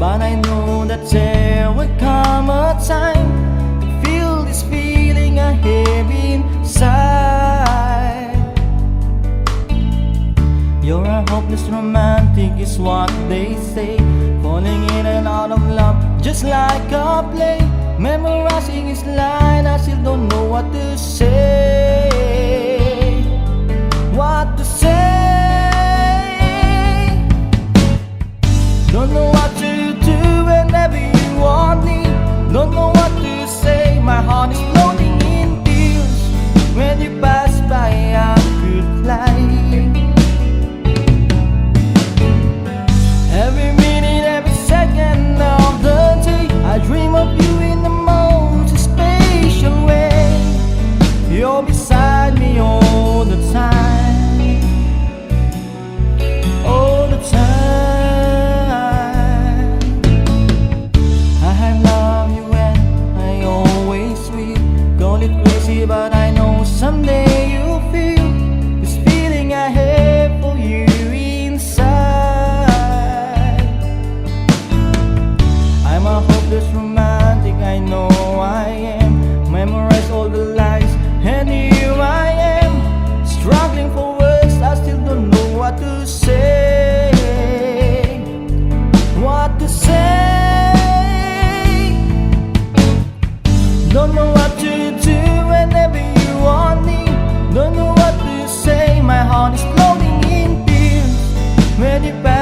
but I know that there will come a time to feel this feeling I have inside. You're a hopeless romantic is what they say, falling in and out of love just like a play. Memorizing his line, I still don't know what to say. What to say? Don't know what to do whenever you want me. Don't know what to say, my heart is floating in tears. When you pass by I could fly. Every minute, every second of the day, I dream of you in the most special way. You're beside me all the time, all the time. I have loved you and I always will. Call it crazy, but I know someday you'll feel this feeling I have for you inside. I'm a hopeless romantic, I know I am. Memorize all the lines, and here I am, struggling for words, I still don't know what to say. What to say? Don't know what to do whenever you want me. Don't know what to say, my heart is floating in tears. When you pass